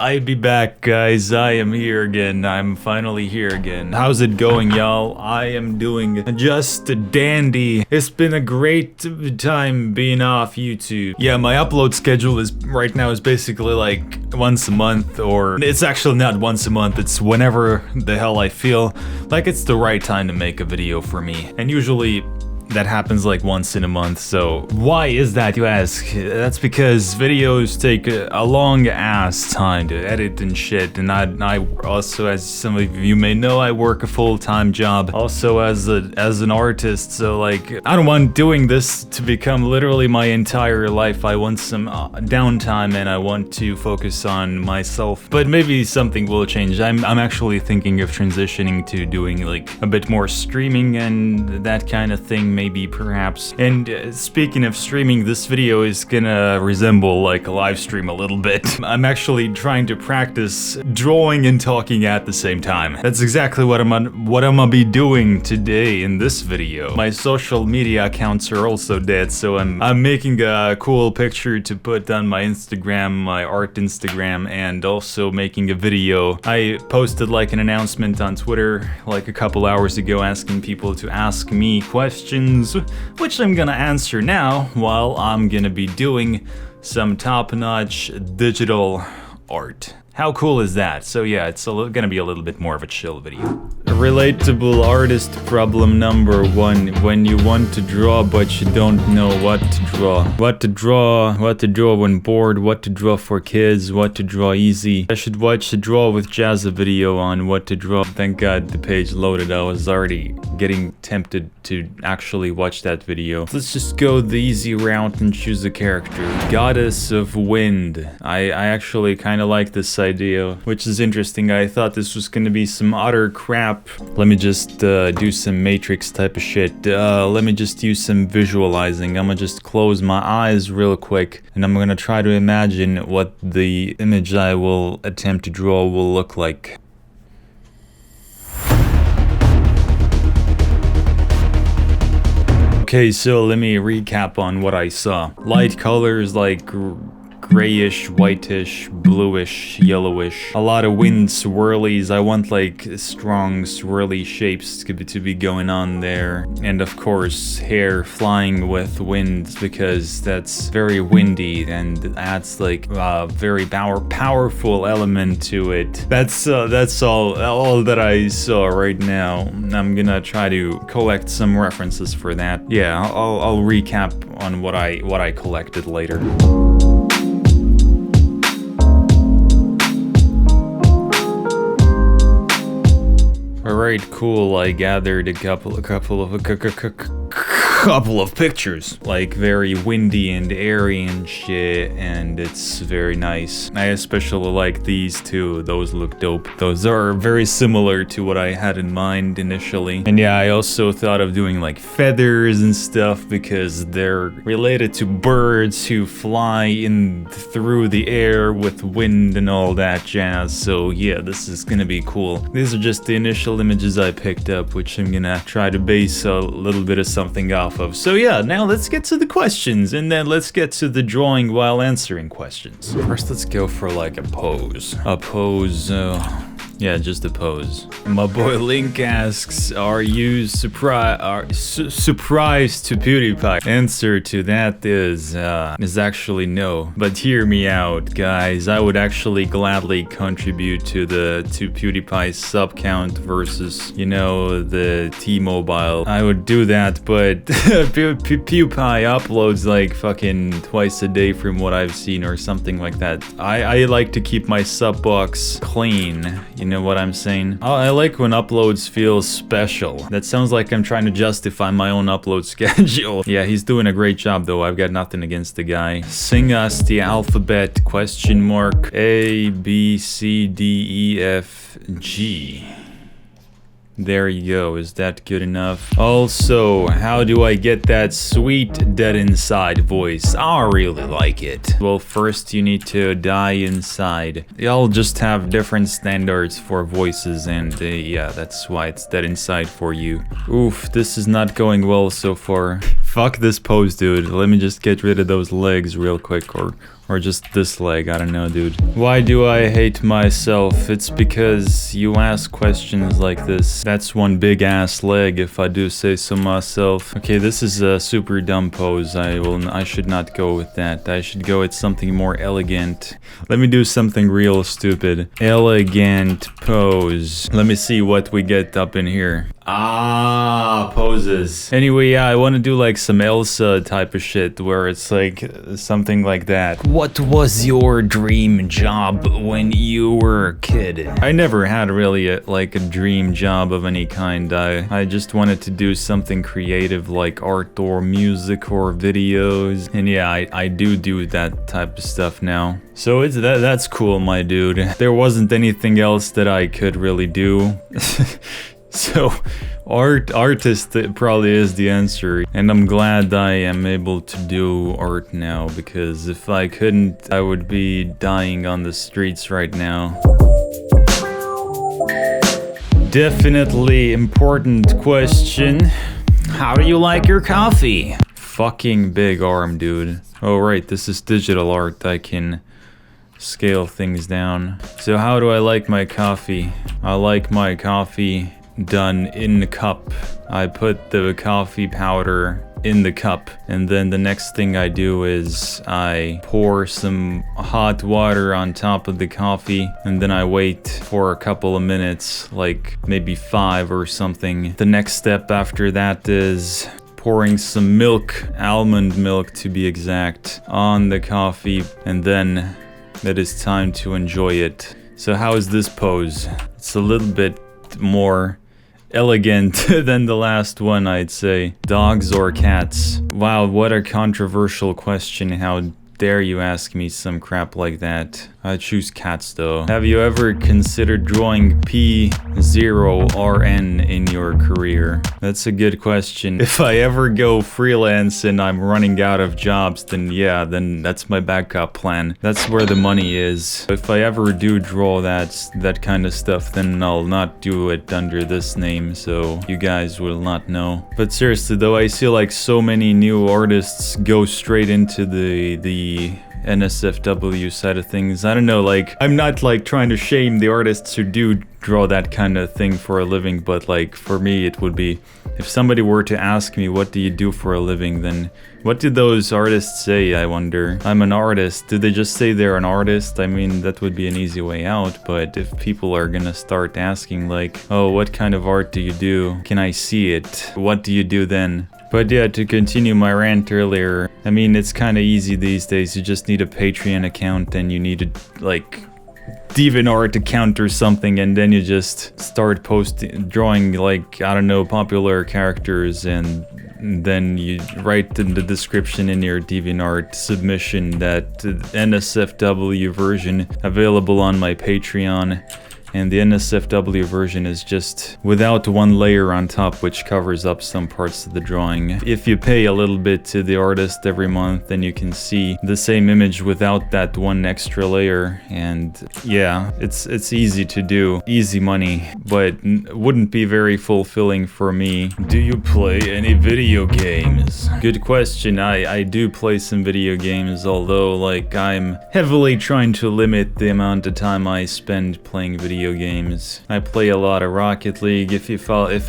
I be back, guys. I am here again. I'm finally here again. How's it going, y'all? I am doing just dandy. It's been a great time being off YouTube. Yeah, my upload schedule is right now is basically like once a month, or it's actually not once a month. It's whenever the hell I feel like it's the right time to make a video for me. And usually that happens like once in a month. So why is that, you ask? That's because videos take a long ass time to edit and shit, and I also, as some of you may know, I work a full-time job also as an artist. So like, I don't want doing this to become literally my entire life. I want some downtime and I want to focus on myself, but maybe something will change. I'm actually thinking of transitioning to doing like a bit more streaming and that kind of thing, maybe, perhaps. And speaking of streaming, this video is gonna resemble like a live stream a little bit. I'm actually trying to practice drawing and talking at the same time. That's exactly what I'm gonna be doing today in this video. My social media accounts are also dead, so I'm making a cool picture to put on my Instagram, my art Instagram, and also making a video. I posted like an announcement on Twitter like a couple hours ago asking people to ask me questions, which I'm gonna answer now while I'm gonna be doing some top-notch digital art. How cool is that? So yeah, it's gonna be a little bit more of a chill video. Relatable artist problem number 1. When you want to draw but you don't know what to draw. What to draw when bored, what to draw for kids, what to draw easy. I should watch the Draw with Jazza video on what to draw. Thank God the page loaded. I was already getting tempted to actually watch that video. Let's just go the easy route and choose a character. Goddess of Wind. I actually kind of like this idea, which is interesting. I thought this was gonna be some utter crap. Let me just do some Matrix type of shit. Let me just use some visualizing. I'm gonna just close my eyes real quick, and I'm gonna try to imagine what the image I will attempt to draw will look like. Okay, so let me recap on what I saw. Light colors like grayish, whitish, bluish, yellowish. A lot of wind swirlies. I want like strong swirly shapes to be going on there. And of course, hair flying with wind, because that's very windy and adds like a very powerful element to it. That's all that I saw right now. I'm gonna try to collect some references for that. Yeah, I'll recap on what I collected later. Alright, cool. I gathered a couple of pictures, like very windy and airy and shit, and it's very nice. I especially like these two. Those look dope. Those are very similar to what I had in mind initially. And yeah, I also thought of doing like feathers and stuff because they're related to birds who fly in through the air with wind and all that jazz. So yeah, this is gonna be cool. These are just the initial images I picked up, which I'm gonna try to base a little bit of something off of. So yeah, now let's get to the questions, and then let's get to the drawing while answering questions. First, let's go for like a pose. Yeah, just a pose. My boy Link asks, are you surprised to PewDiePie? Answer to that is actually no. But hear me out, guys. I would actually gladly contribute to PewDiePie's sub count versus, you know, the T-Mobile. I would do that, but PewDiePie uploads like fucking twice a day from what I've seen, or something like that. I like to keep my sub box clean. You know what I'm saying? I like when uploads feel special. That sounds like I'm trying to justify my own upload schedule. Yeah, he's doing a great job though. I've got nothing against the guy. Sing us the alphabet ? A, B, C, D, E, F, G. There you go. Is that good enough? Also, how do I get that sweet dead inside voice? I really like it. Well, first you need to die inside. Y'all just have different standards for voices, and yeah, that's why it's dead inside for you. Oof, this is not going well so far. Fuck this pose, dude. Let me just get rid of those legs real quick, or just this leg, I don't know, dude. Why do I hate myself? It's because you ask questions like this. That's one big ass leg, if I do say so myself. Okay, this is a super dumb pose. I should not go with that. I should go with something more elegant. Let me do something real stupid. Elegant pose. Let me see what we get up in here. Ah, poses. Anyway, yeah, I want to do like some Elsa type of shit where it's like something like that. What was your dream job when you were a kid? I never had really a dream job of any kind. I just wanted to do something creative like art or music or videos. And yeah, I do that type of stuff now. So that's cool, my dude. There wasn't anything else that I could really do. So, artist probably is the answer, and I'm glad I am able to do art now, because if I couldn't, I would be dying on the streets right now. Definitely important question. How do you like your coffee? Fucking big arm, dude. Oh right, this is digital art. I can scale things down. So how do I like my coffee? I like my coffee done in the cup. I put the coffee powder in the cup, and then the next thing I do is I pour some hot water on top of the coffee, and then I wait for a couple of minutes, like maybe 5 or something. The next step after that is pouring some milk, almond milk to be exact, on the coffee, and then it is time to enjoy it. So how is this pose? It's a little bit more elegant than the last one, I'd say. Dogs or cats? Wow, what a controversial question. How dare you ask me some crap like that? I choose cats though. Have you ever considered drawing P0RN in your career? That's a good question. If I ever go freelance and I'm running out of jobs, then yeah, then that's my backup plan. That's where the money is. If I ever do draw that kind of stuff, then I'll not do it under this name, so you guys will not know. But seriously though, I see like so many new artists go straight into the NSFW side of things. I don't know, like, I'm not like trying to shame the artists who do draw that kind of thing for a living, but like for me it would be, if somebody were to ask me what do you do for a living, then what do those artists say, I wonder? I'm an artist. Do they just say they're an artist? I mean, that would be an easy way out, but if people are gonna start asking like, oh, what kind of art do you do? Can I see it? What do you do then? But yeah, to continue my rant earlier, I mean, it's kind of easy these days. You just need a Patreon account and you need a, like, DeviantArt account or something, and then you just start drawing, like, I don't know, popular characters, and then you write in the description in your DeviantArt submission that NSFW version available on my Patreon. And the NSFW version is just without one layer on top, which covers up some parts of the drawing. If you pay a little bit to the artist every month, then you can see the same image without that one extra layer. And yeah, it's easy to do, easy money, but wouldn't be very fulfilling for me. Do you play any video games? Good question. I do play some video games, although like I'm heavily trying to limit the amount of time I spend playing video games. I play a lot of Rocket League. If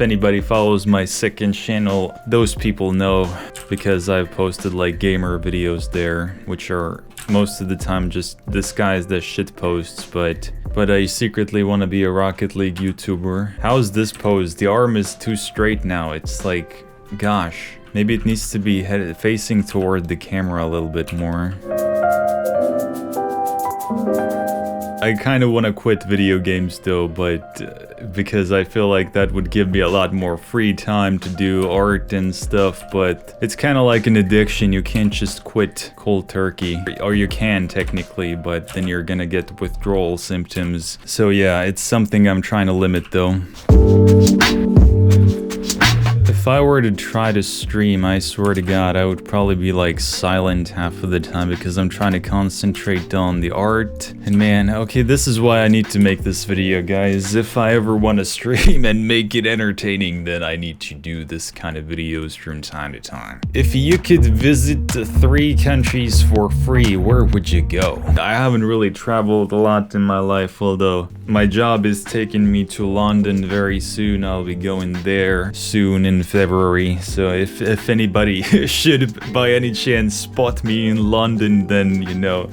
anybody follows my second channel, those people know, because I've posted like gamer videos there, which are most of the time just disguised as shit posts, but I secretly want to be a Rocket League YouTuber. How's this pose? The arm is too straight now. It's like, gosh, maybe it needs to be facing toward the camera a little bit more. I kind of want to quit video games though, but because I feel like that would give me a lot more free time to do art and stuff, but it's kind of like an addiction. You can't just quit cold turkey, or you can technically, but then you're gonna get withdrawal symptoms. So yeah, it's something I'm trying to limit though. If I were to try to stream, I swear to God, I would probably be like silent half of the time because I'm trying to concentrate on the art. And man, okay, this is why I need to make this video, guys. If I ever want to stream and make it entertaining, then I need to do this kind of videos from time to time. If you could visit 3 countries for free, where would you go? I haven't really traveled a lot in my life, although my job is taking me to London very soon. I'll be going there soon in February. So if anybody should by any chance spot me in London, then you know,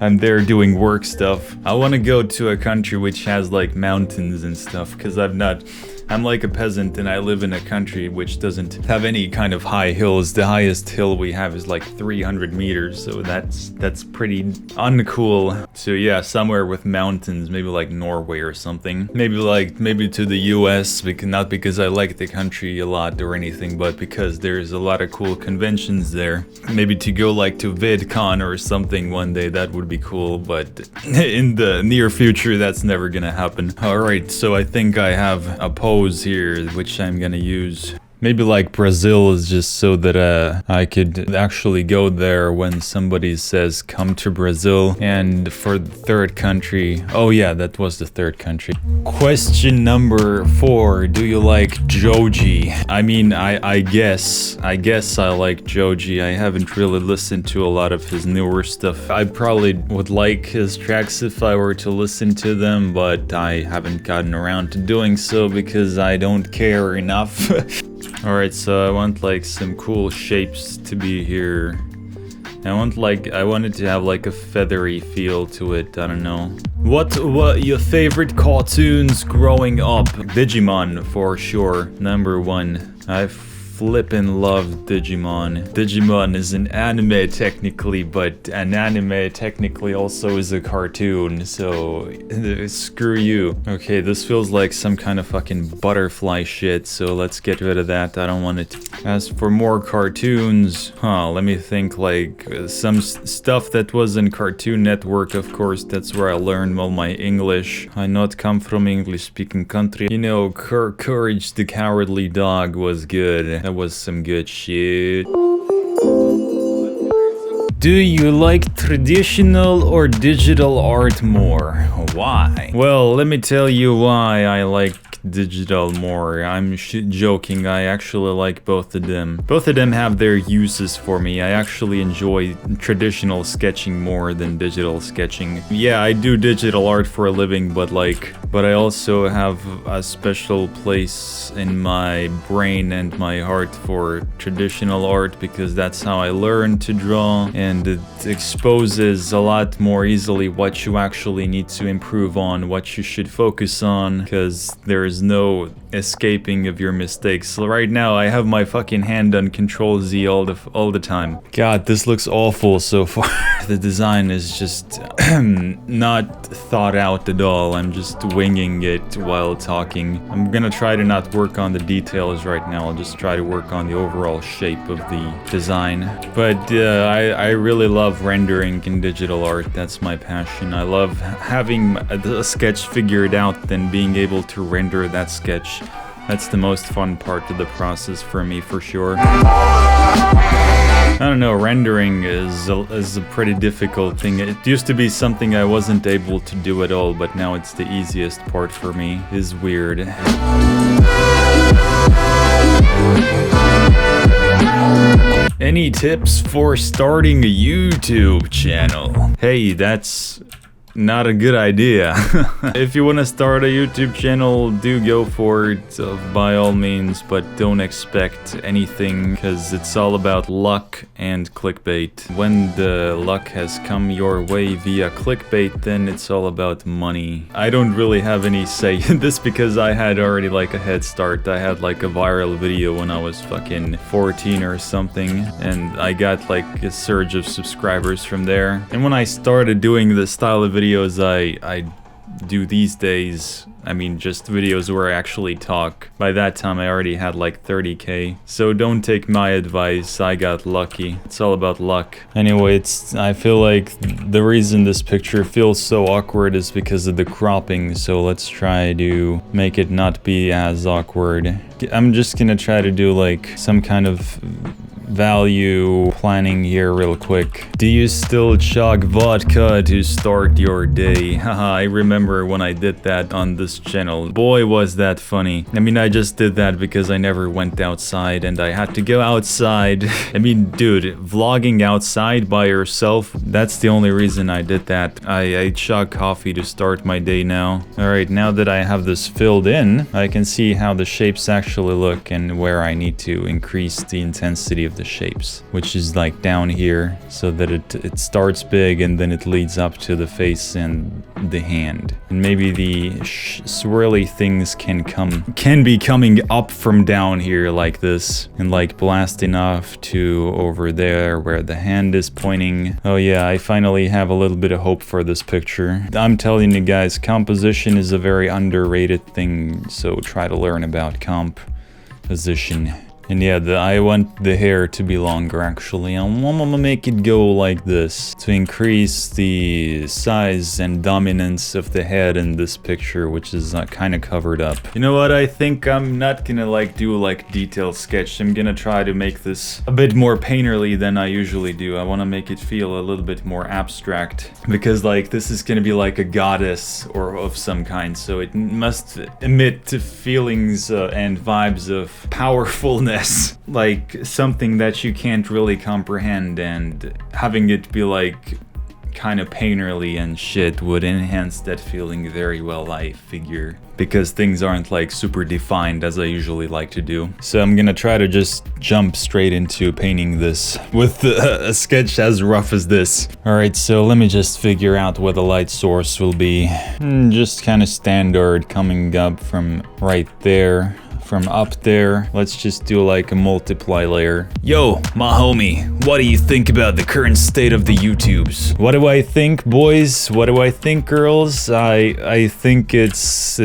I'm there doing work stuff. I want to go to a country which has like mountains and stuff, because I'm like a peasant and I live in a country which doesn't have any kind of high hills. The highest hill we have is like 300 meters, so that's pretty uncool. So yeah, somewhere with mountains, maybe like Norway or something. Maybe to the US, not because I like the country a lot or anything, but because there's a lot of cool conventions there. Maybe to go like to VidCon or something one day, that would be cool, but in the near future, that's never gonna happen. Alright, so I think I have a pose here, which I'm gonna use. Maybe like Brazil is just so that I could actually go there when somebody says come to Brazil. And for the 3rd country, oh yeah, that was the 3rd country. Question number 4, do you like Joji? I mean, I guess I like Joji. I haven't really listened to a lot of his newer stuff. I probably would like his tracks if I were to listen to them, but I haven't gotten around to doing so because I don't care enough. Alright, so I want like some cool shapes to be here. I wanted to have like a feathery feel to it, I don't know. What your favorite cartoons growing up? Digimon for sure, number 1. I flippin' love Digimon. Digimon is an anime technically, but an anime technically also is a cartoon, so screw you. Okay, this feels like some kind of fucking butterfly shit, so let's get rid of that. I don't want it. As for more cartoons, let me think, like some stuff that was in Cartoon Network, of course, that's where I learned all my English. I not come from English speaking country. You know, Courage the Cowardly Dog was good. That was some good shit. Do you like traditional or digital art more? Why? Well, let me tell you why I like digital more. I'm joking, I actually like both of them. Both of them have their uses for me. I actually enjoy traditional sketching more than digital sketching. Yeah, I do digital art for a living, but I also have a special place in my brain and my heart for traditional art because that's how I learned to draw, and it exposes a lot more easily what you actually need to improve on, what you should focus on, because there is no escaping of your mistakes. So right now I have my fucking hand on Control Z all the time. God, this looks awful so far. The design is just not thought out at all. I'm just winging it while talking. I'm gonna try to not work on the details right now. I'll just try to work on the overall shape of the design. But I really love rendering in digital art. That's my passion. I love having a sketch figured out, then being able to render that sketch. That's the most fun part of the process for me, for sure. I don't know, rendering is a pretty difficult thing. It used to be something I wasn't able to do at all, but now it's the easiest part for me. It's weird. Any tips for starting a YouTube channel? Hey, that's not a good idea. If you want to start a YouTube channel, do go for it by all means, but don't expect anything because it's all about luck and clickbait. When the luck has come your way via clickbait, then it's all about money. I don't really have any say in this because I had already like a head start. I had like a viral video when I was fucking 14 or something, and I got like a surge of subscribers from there. And when I started doing this style of videos, I do these days. I mean, just videos where I actually talk. By that time, I already had like 30k. So don't take my advice. I got lucky. It's all about luck. Anyway, I feel like the reason this picture feels so awkward is because of the cropping. So let's try to make it not be as awkward. I'm just gonna try to do like some kind of value planning here real quick. Do you still chug vodka to start your day? Haha, I remember when I did that on this channel. Boy, was that funny. I mean, I just did that because I never went outside and I had to go outside. I mean, dude, vlogging outside by yourself, that's the only reason I did that. I chug coffee to start my day now. Alright, now that I have this filled in, I can see how the shapes actually look and where I need to increase the intensity of the shapes, which is like down here, so that it starts big and then it leads up to the face and the hand. And maybe the swirly things can be coming up from down here like this and like blasting off to over there where the hand is pointing. Oh yeah, I finally have a little bit of hope for this picture. I'm telling you guys, composition is a very underrated thing, so try to learn about composition. And yeah, I want the hair to be longer actually. I'm gonna make it go like this to increase the size and dominance of the head in this picture, which is kind of covered up. You know what? I think I'm not gonna like do like detailed sketch. I'm gonna try to make this a bit more painterly than I usually do. I want to make it feel a little bit more abstract because like this is gonna be like a goddess or of some kind, so it must emit feelings and vibes of powerfulness. Like something that you can't really comprehend, and having it be like kind of painterly and shit would enhance that feeling very well, I figure, because things aren't like super defined as I usually like to do. So I'm gonna try to just jump straight into painting this with a sketch as rough as this. Alright, so let me just figure out what the light source will be. Just kind of standard coming up from right there. From up there, let's just do like a multiply layer. Yo, my homie, what do you think about the current state of the YouTubes? What do I think, boys? What do I think, girls? I think it's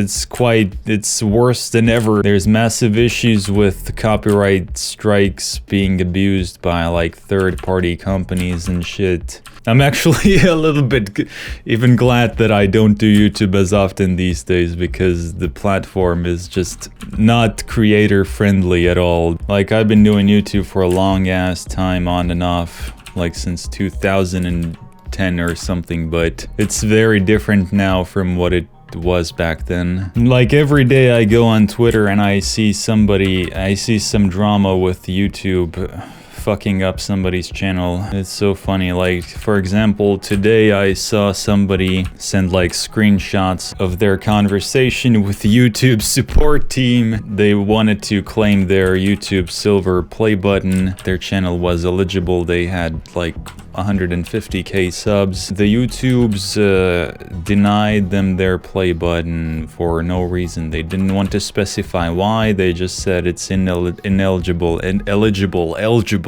worse than ever. There's massive issues with copyright strikes being abused by like third-party companies and shit. I'm actually a little bit even glad that I don't do YouTube as often these days, because the platform is just not creator friendly at all. Like, I've been doing YouTube for a long ass time on and off, like since 2010 or something, but it's very different now from what it was back then. Like every day I go on Twitter and I see some drama with YouTube fucking up somebody's channel. It's so funny. Like, for example, today I saw somebody send like screenshots of their conversation with the YouTube support team. They wanted to claim their YouTube silver play button. Their channel was eligible. They had like 150k subs. The YouTubes denied them their play button for no reason. They didn't want to specify why. They just said it's ineligible.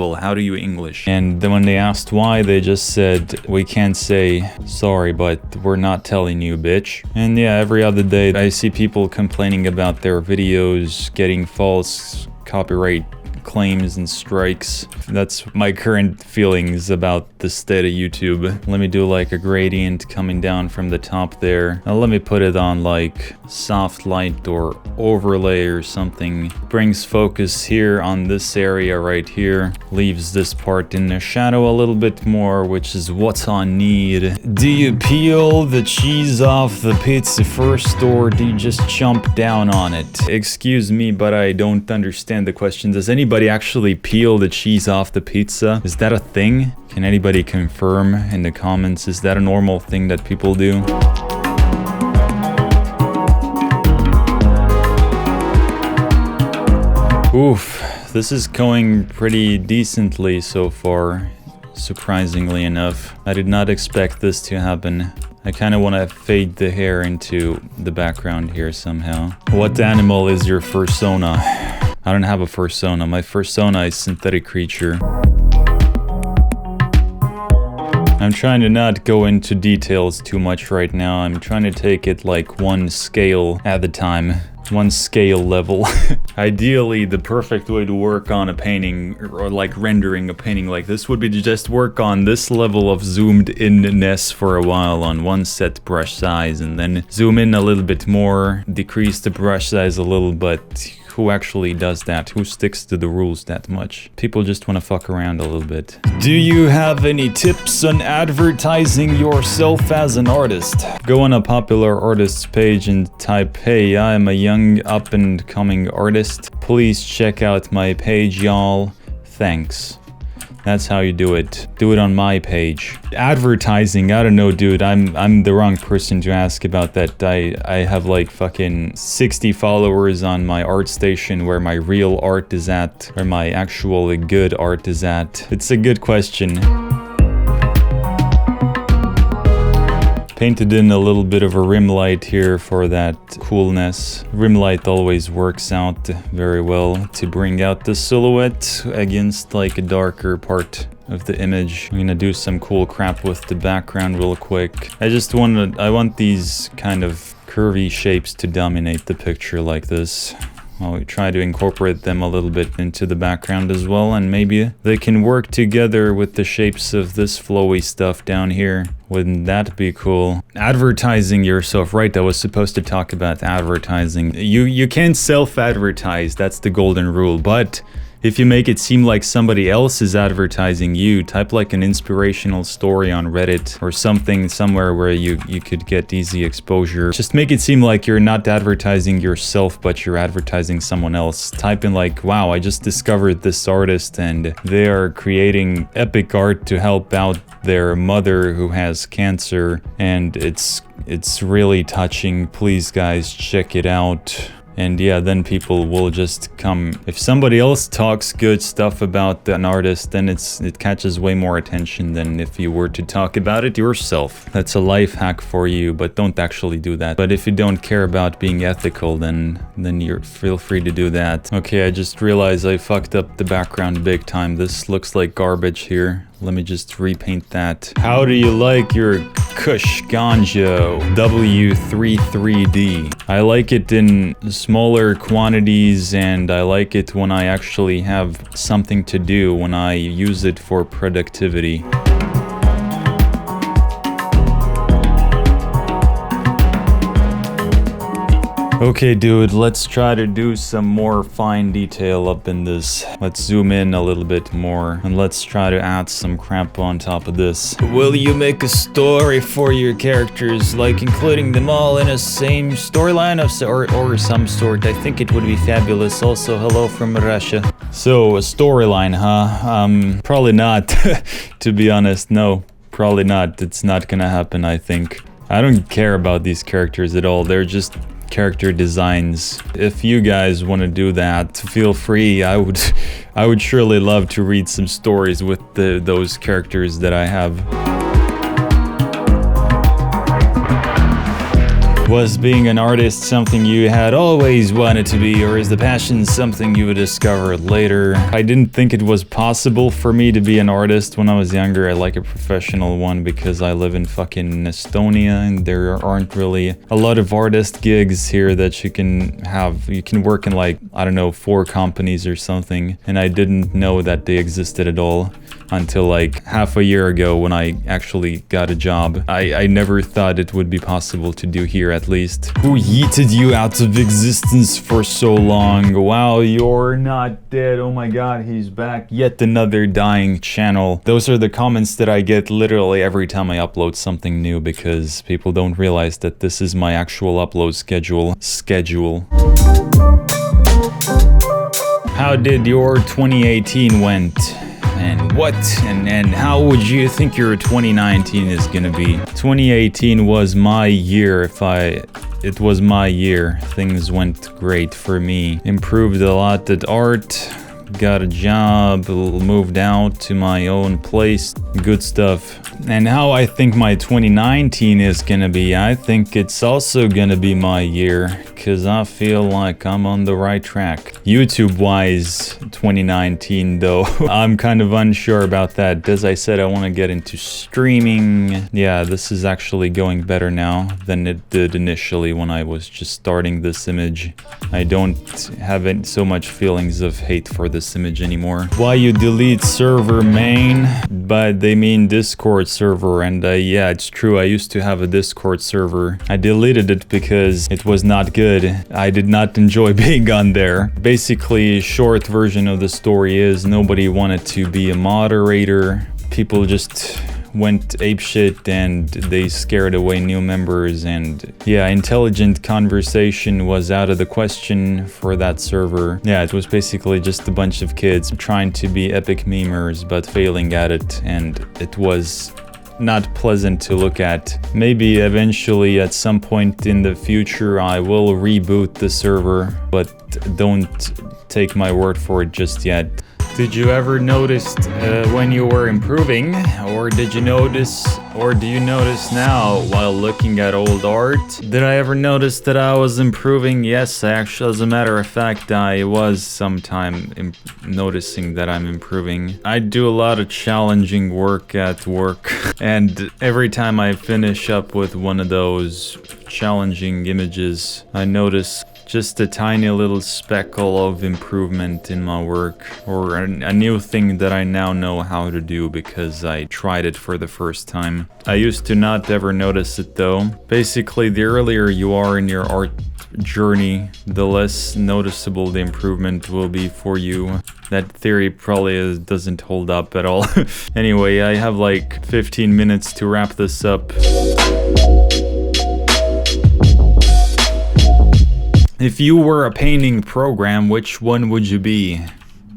How do you English? And then when they asked why, they just said, we can't say sorry, but we're not telling you, bitch. And yeah, every other day I see people complaining about their videos getting false copyright claims and strikes. That's my current feelings about the state of YouTube. Let me do like a gradient coming down from the top there. Now let me put it on like soft light or overlay or something. Brings focus here on this area right here. Leaves this part in the shadow a little bit more, which is what I need. Do you peel the cheese off the pizza first, or do you just chomp down on it? Excuse me, but I don't understand the question. Does anybody actually peel the cheese off the pizza? Is that a thing? Can anybody confirm in the comments? Is that a normal thing that people do? Oof, this is going pretty decently so far, surprisingly enough. I did not expect this to happen. I kind of want to fade the hair into the background here somehow. What animal is your fursona? I don't have a fursona. My fursona is synthetic creature. I'm trying to not go into details too much right now. I'm trying to take it like one scale at a time. One scale level. Ideally, the perfect way to work on a painting or like rendering a painting like this would be to just work on this level of zoomed in-ness for a while on one set brush size and then zoom in a little bit more, decrease the brush size a little, but who actually does that? Who sticks to the rules that much? People just want to fuck around a little bit. Do you have any tips on advertising yourself as an artist? Go on a popular artists page and type, "Hey, I'm a young up-and-coming artist. Please check out my page, y'all. Thanks." That's how you do it. Do it on my page. Advertising, I don't know, dude. I'm the wrong person to ask about that. I have like fucking 60 followers on my art station where my real art is at, where my actual good art is at. It's a good question. Painted in a little bit of a rim light here for that coolness. Rim light always works out very well to bring out the silhouette against like a darker part of the image. I'm gonna do some cool crap with the background real quick. I want these kind of curvy shapes to dominate the picture like this. I'll try to incorporate them a little bit into the background as well, and maybe they can work together with the shapes of this flowy stuff down here. Wouldn't that be cool? Advertising yourself, right? I was supposed to talk about advertising. You can't self-advertise, that's the golden rule, but if you make it seem like somebody else is advertising you, type like an inspirational story on Reddit or something somewhere where you could get easy exposure. Just make it seem like you're not advertising yourself, but you're advertising someone else. Type in like, wow, I just discovered this artist and they are creating epic art to help out their mother who has cancer, and it's really touching. Please guys, check it out. And yeah, then people will just come. If somebody else talks good stuff about an artist, then it catches way more attention than if you were to talk about it yourself. That's a life hack for you, but don't actually do that. But if you don't care about being ethical, then you're feel free to do that. Okay, I just realized I fucked up the background big time. This looks like garbage here. Let me just repaint that. How do you like your Kush Ganja W33D? I like it in smaller quantities, and I like it when I actually have something to do, when I use it for productivity. Okay, dude, let's try to do some more fine detail up in this. Let's zoom in a little bit more, and let's try to add some crap on top of this. Will you make a story for your characters, like including them all in a same storyline or some sort? I think it would be fabulous. Also, hello from Russia. So, a storyline, huh? Probably not, to be honest. No, probably not. It's not gonna happen, I think. I don't care about these characters at all. They're just character designs. If you guys want to do that, feel free. I would surely love to read some stories with those characters that I have. Was being an artist something you had always wanted to be, or is the passion something you would discover later? I didn't think it was possible for me to be an artist when I was younger, like a professional one, because I live in fucking Estonia and there aren't really a lot of artist gigs here that you can have. You can work in like, I don't know, 4 companies or something, and I didn't know that they existed at all until like half a year ago when I actually got a job. I never thought it would be possible to do here, at least. Who yeeted you out of existence for so long? Wow, you're not dead. Oh my god, he's back. Yet another dying channel. Those are the comments that I get literally every time I upload something new, because people don't realize that this is my actual upload schedule. How did your 2018 went? And what? And how would you think your 2019 is gonna be? 2018 was my year. It was my year. Things went great for me. Improved a lot at art. Got a job, moved out to my own place, good stuff. And how I think my 2019 is gonna be, I think it's also gonna be my year. because I feel like I'm on the right track. YouTube-wise, 2019 though, I'm kind of unsure about that. As I said, I want to get into streaming. Yeah, this is actually going better now than it did initially when I was just starting this image. I don't have so much feelings of hate for this image anymore. Why you delete server main? But they mean Discord server, and yeah, it's true. I used to have a Discord server. I deleted it because it was not good. I did not enjoy being on there. Basically, short version of the story is nobody wanted to be a moderator. People just went apeshit and they scared away new members, and yeah, intelligent conversation was out of the question for that server. Yeah, it was basically just a bunch of kids trying to be epic memers but failing at it, and it was not pleasant to look at. Maybe eventually at some point in the future I will reboot the server, but don't take my word for it just yet. Did you ever notice when you were improving, or do you notice now while looking at old art? Did I ever notice that I was improving? Yes, actually, as a matter of fact, I was sometime noticing that I'm improving. I do a lot of challenging work at work, and every time I finish up with one of those challenging images, I notice just a tiny little speckle of improvement in my work, or a new thing that I now know how to do because I tried it for the first time. I used to not ever notice it though. Basically, the earlier you are in your art journey, the less noticeable the improvement will be for you. That theory probably doesn't hold up at all. Anyway, I have like 15 minutes to wrap this up. If you were a painting program, which one would you be?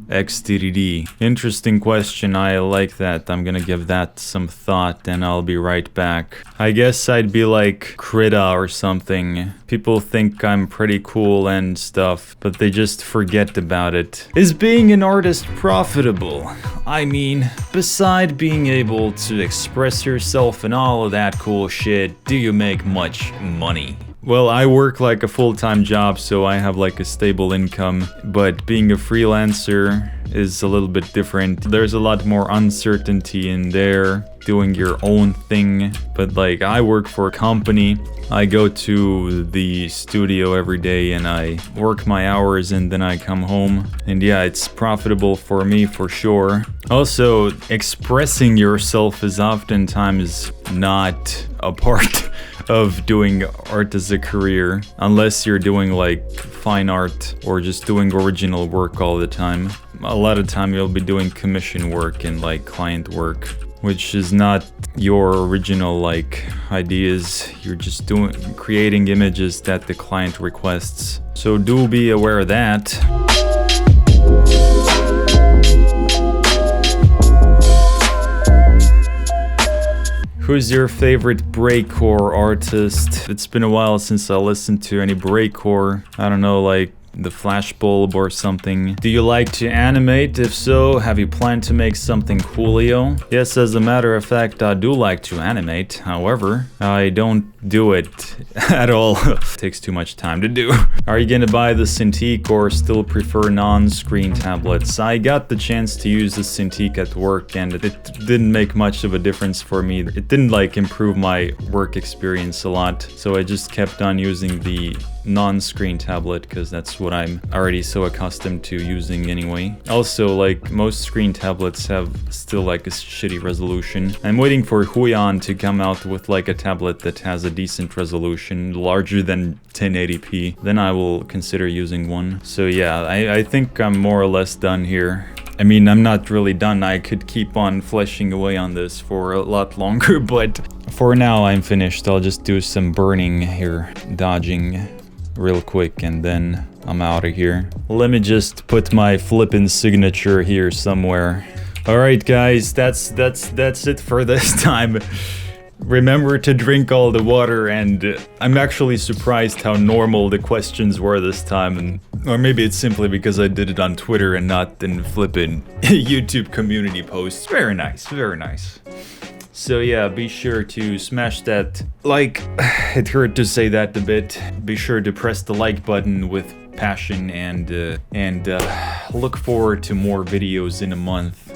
XDDD. Interesting question, I like that. I'm gonna give that some thought and I'll be right back. I guess I'd be like Krita or something. People think I'm pretty cool and stuff, but they just forget about it. Is being an artist profitable? I mean, beside being able to express yourself and all of that cool shit, do you make much money? Well, I work like a full-time job, so I have like a stable income, but being a freelancer is a little bit different. There's a lot more uncertainty in there, doing your own thing, but like I work for a company. I go to the studio every day and I work my hours and then I come home, and yeah, it's profitable for me for sure. Also, expressing yourself is oftentimes not a part of doing art as a career, unless you're doing like fine art or just doing original work all the time. A lot of time you'll be doing commission work and like client work, which is not your original like ideas. You're just creating images that the client requests. So do be aware of that. Who's your favorite breakcore artist? It's been a while since I listened to any breakcore. I don't know, like the Flashbulb or something. Do you like to animate? If so, have you planned to make something coolio? Yes, as a matter of fact, I do like to animate. However, I don't do it at all. It takes too much time to do. Are you gonna buy the Cintiq or still prefer non-screen tablets? I got the chance to use the Cintiq at work and it didn't make much of a difference for me. It didn't like improve my work experience a lot, so I just kept on using the non-screen tablet because that's what I'm already so accustomed to using anyway. Also, like most screen tablets have still like a shitty resolution. I'm waiting for Huion to come out with like a tablet that has a decent resolution, larger than 1080p. Then I will consider using one. So yeah, I think I'm more or less done here. I mean, I'm not really done. I could keep on fleshing away on this for a lot longer, but for now I'm finished. I'll just do some burning here, dodging real quick, and then I'm out of here. Let me just put my flippin' signature here somewhere. Alright guys, that's it for this time. Remember to drink all the water, and I'm actually surprised how normal the questions were this time, or maybe it's simply because I did it on Twitter and not in flippin' YouTube community posts. Very nice, very nice. So yeah, be sure to smash that like, it hurt to say that a bit. Be sure to press the like button with passion and look forward to more videos in a month.